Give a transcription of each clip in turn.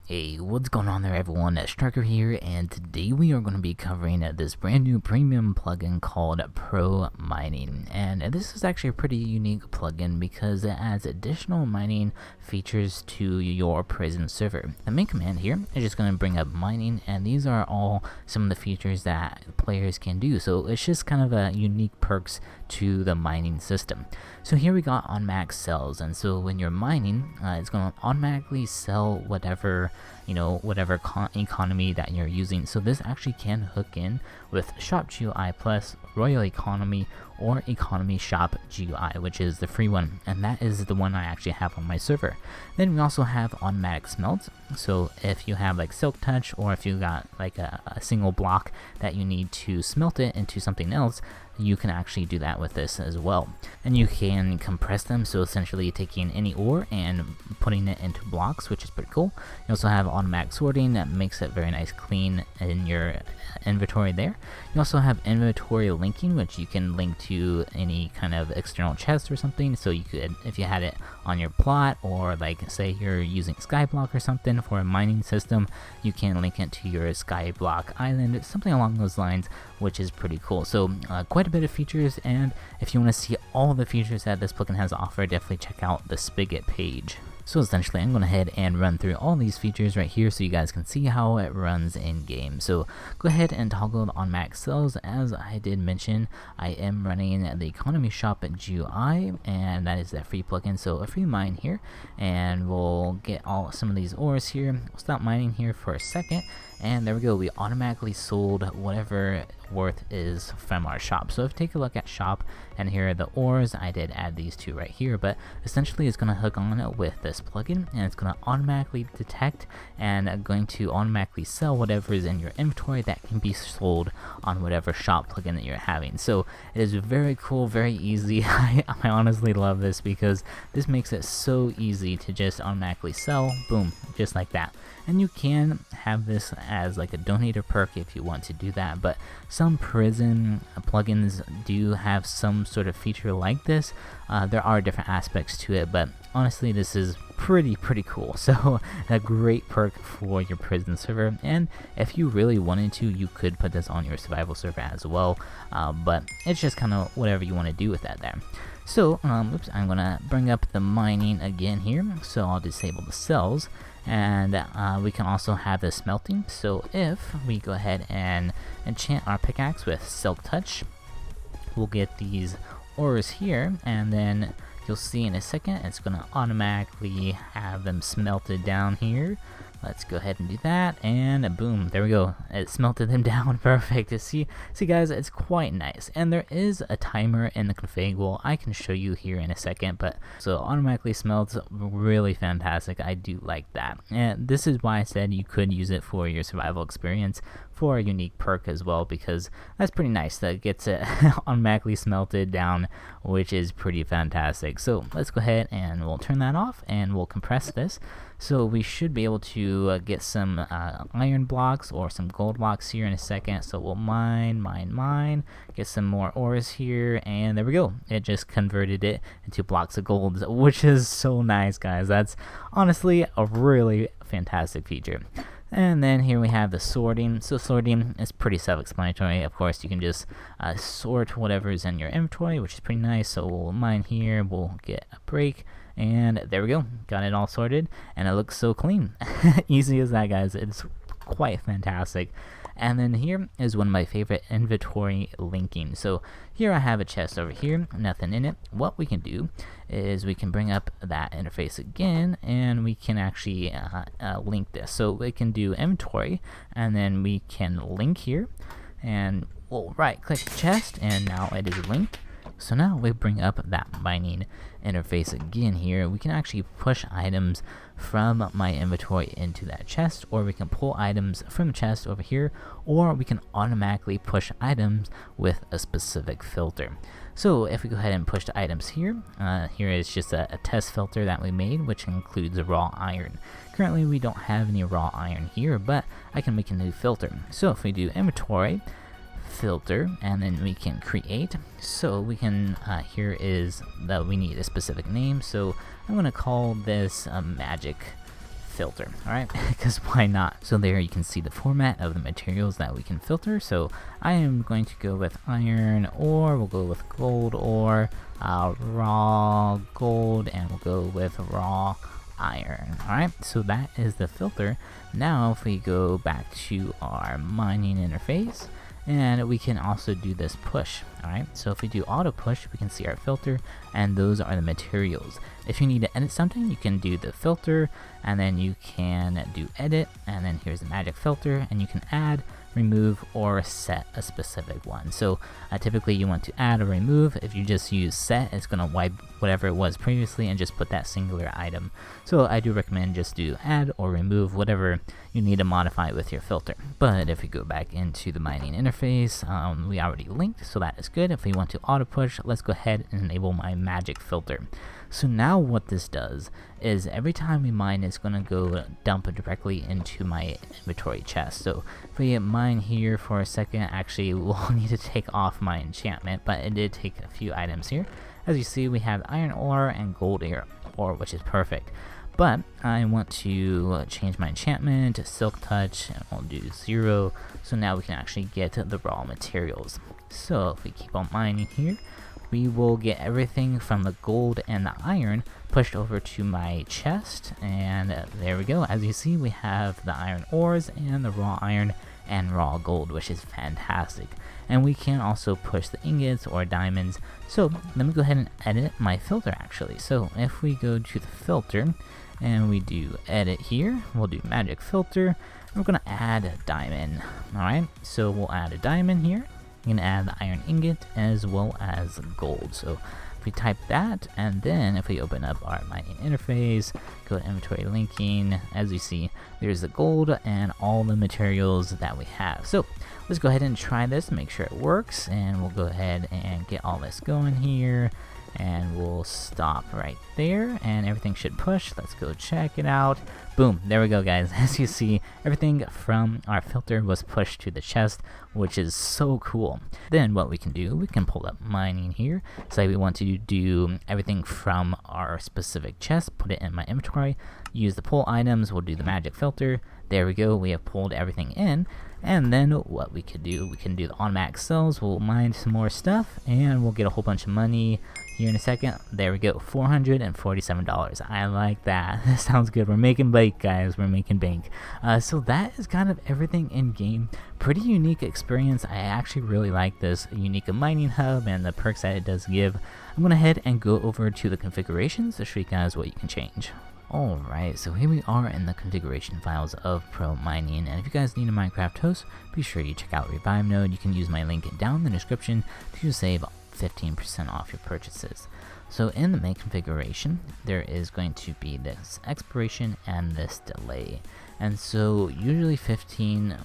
Hey, what's going on there everyone, Striker here, and today we are going to be covering this brand new premium plugin called ProMining. And this is actually a pretty unique plugin because it adds additional mining features to your prison server. The main command here is just going to bring up mining, and these are all some of the features that players can do. So it's just kind of a unique perks to the mining system. So here we got on max sells, and so when you're mining, it's going to automatically sell whatever economy that you're using. So this actually can hook in with Shop GUI Plus, Royal Economy, or Economy Shop GUI, which is the free one, and that is the one I actually have on my server. Then we also have automatic smelt. So if you have like Silk Touch, or if you got like a single block that you need to smelt it into something else, you can actually do that with this as well. And you can compress them, so essentially taking any ore and putting it into blocks, which is pretty cool. You also have automatic sorting that makes it very nice clean in your inventory there. You also have inventory linking, which you can link to any kind of external chest or something. So you could, if you had it on your plot, or like say you're using Skyblock or something for a mining system, you can link it to your Skyblock island, something along those lines, which is pretty cool. So quite a bit of features, and if you want to see all the features that this plugin has to offer, definitely check out the Spigot page. So essentially, I'm going to head and run through all these features right here so you guys can see how it runs in game. So go ahead and toggle on max sells. As I did mention, I am running the Economy Shop GUI, and that is that free plugin. So a free mine here, and we'll get some of these ores here. We'll stop mining here for a second, and there we go. We automatically sold whatever worth is from our shop. So if you take a look at shop, and here are the ores, I did add these two right here, but essentially it's going to hook on with this plugin, and it's going to automatically detect and going to automatically sell whatever is in your inventory that can be sold on whatever shop plugin that you're having. So it is very cool, very easy. I honestly love this because this makes it so easy to just automatically sell, boom, just like that. And you can have this as like a donator perk if you want to do that, but some prison plugins do have some sort of feature like this. There are different aspects to it, but honestly this is pretty cool. So a great perk for your prison server, and if you really wanted to, you could put this on your survival server as well, but it's just kind of whatever you want to do with that there. So oops, I'm gonna bring up the mining again here, so I'll disable the cells, and we can also have the smelting. So if we go ahead and enchant our pickaxe with Silk Touch, we'll get these ores here, and then you'll see in a second it's going to automatically have them smelted down here. Let's go ahead and do that, and boom, there we go. It smelted them down perfect. See guys, it's quite nice. And there is a timer in the config. Well, I can show you here in a second, but so automatically smelts, really fantastic. I do like that. And this is why I said you could use it for your survival experience for a unique perk as well, because that's pretty nice. That gets it automatically smelted down, which is pretty fantastic. So let's go ahead and we'll turn that off, and we'll compress this. So we should be able to get some iron blocks or some gold blocks here in a second. So we'll mine, get some more ores here, and there we go. It just converted it into blocks of gold, which is so nice, guys. That's honestly a really fantastic feature. And then here we have the sorting. So sorting is pretty self-explanatory. Of course, you can just sort whatever is in your inventory, which is pretty nice. So we'll mine here, we'll get a break, and there we go. Got it all sorted, and it looks so clean. Easy as that, guys. It's quite fantastic. And then here is one of my favorite inventory linking. So here I have a chest over here, nothing in it. What we can do is we can bring up that interface again, and we can actually link this. So we can do inventory, and then we can link here, and we'll right click the chest, and now it is linked. So now we bring up that mining interface again here. We can actually push items from my inventory into that chest, or we can pull items from the chest over here, or we can automatically push items with a specific filter. So if we go ahead and push the items here, here is just a test filter that we made, which includes raw iron. Currently we don't have any raw iron here, but I can make a new filter. So if we do inventory, filter, and then we can create. So we can here is that we need a specific name, so I'm going to call this a magic filter, alright? Because why not? So there you can see the format of the materials that we can filter. So I am going to go with iron ore, we'll go with gold ore, raw gold, and we'll go with raw iron. Alright, so that is the filter. Now if we go back to our mining interface, and we can also do this push. Alright, so if we do auto push, we can see our filter, and those are the materials. If you need to edit something, you can do the filter, and then you can do edit, and then here's the magic filter, and you can add, remove, or set a specific one. So typically you want to add or remove. If you just use set, it's going to wipe whatever it was previously and just put that singular item. So I do recommend just do add or remove whatever you need to modify with your filter. But if we go back into the mining interface, we already linked, so that is good. If we want to auto push, let's go ahead and enable my magic filter. So now what this does is every time we mine, it's going to go dump it directly into my inventory chest. So if we mine here for a second, actually we'll need to take off my enchantment, but it did take a few items here. As you see, we have iron ore and gold ore, which is perfect. But I want to change my enchantment to silk touch, and we'll do 0. So now we can actually get the raw materials. So if we keep on mining here, we will get everything from the gold and the iron pushed over to my chest, and there we go. As you see, we have the iron ores and the raw iron and raw gold, which is fantastic. And we can also push the ingots or diamonds. So let me go ahead and edit my filter actually. So if we go to the filter and we do edit here, we'll do magic filter, and we're gonna add a diamond. Alright, so we'll add a diamond here. You can add the iron ingot as well as gold. So if we type that, and then if we open up our mining interface, go to inventory linking, as you see, there's the gold and all the materials that we have. So let's go ahead and try this, make sure it works, and we'll go ahead and get all this going here, and we'll stop right there, and everything should push. Let's go check it out. Boom, there we go, guys. As you see, everything from our filter was pushed to the chest, which is so cool. Then what we can do, we can pull up mining here. Say we want to do everything from our specific chest, put it in my inventory, use the pull items, we'll do the magic filter. There we go, we have pulled everything in. And then what we could do, we can do the automatic sells, we'll mine some more stuff, and we'll get a whole bunch of money here in a second. There we go, $447. I like that. That sounds good. We're making bank, guys. We're making bank. So that is kind of everything in game. Pretty unique experience. I actually really like this unique mining hub and the perks that it does give. I'm going to head and go over to the configurations to show you guys what you can change. Alright, so here we are in the configuration files of ProMining, and if you guys need a Minecraft host, be sure you check out Revivenode. You can use my link down in the description to save 15% off your purchases. So in the main configuration, there is going to be this expiration and this delay. And so usually 15,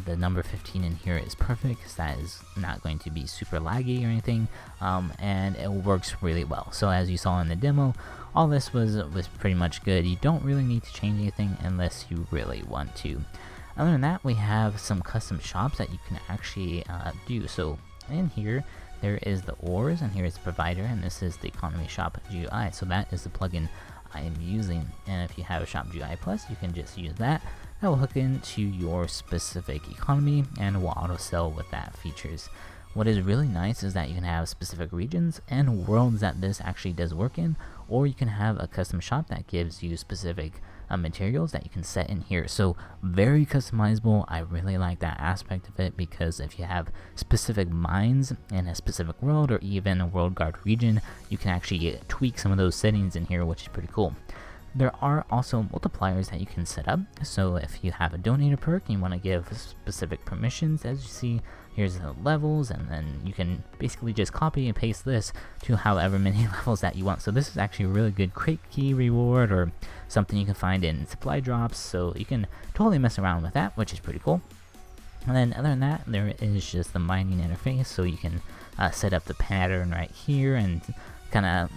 the number 15 in here is perfect because that is not going to be super laggy or anything, and it works really well. So as you saw in the demo, all this was pretty much good. You don't really need to change anything unless you really want to. Other than that, we have some custom shops that you can actually do. So in here, there is the ores, and here is the provider, and this is the economy shop GUI. So that is the plugin I am using, and if you have a shop GUI plus, you can just use that. That will hook into your specific economy and will auto sell with that features. What is really nice is that you can have specific regions and worlds that this actually does work in, or you can have a custom shop that gives you specific materials that you can set in here. So very customizable. I really like that aspect of it, because if you have specific mines in a specific world or even a world guard region, you can actually tweak some of those settings in here, which is pretty cool. There are also multipliers that you can set up. So if you have a donator perk and you want to give specific permissions, as you see, here's the levels, and then you can basically just copy and paste this to however many levels that you want. So this is actually a really good crate key reward, or something you can find in supply drops, so you can totally mess around with that, which is pretty cool. And then other than that, there is just the mining interface, so you can set up the pattern right here and kind of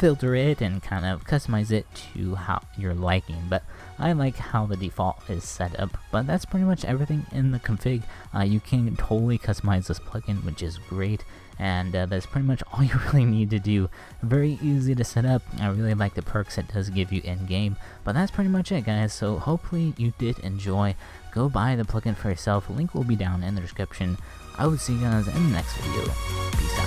filter it and kind of customize it to how you're liking, but I like how the default is set up. But that's pretty much everything in the config. You can totally customize this plugin, which is great, and that's pretty much all you really need to do. Very easy to set up. I really like the perks it does give you in game, but that's pretty much it, guys. So hopefully you did enjoy. Go buy the plugin for yourself. Link will be down in the description. I will see you guys in the next video. Peace out.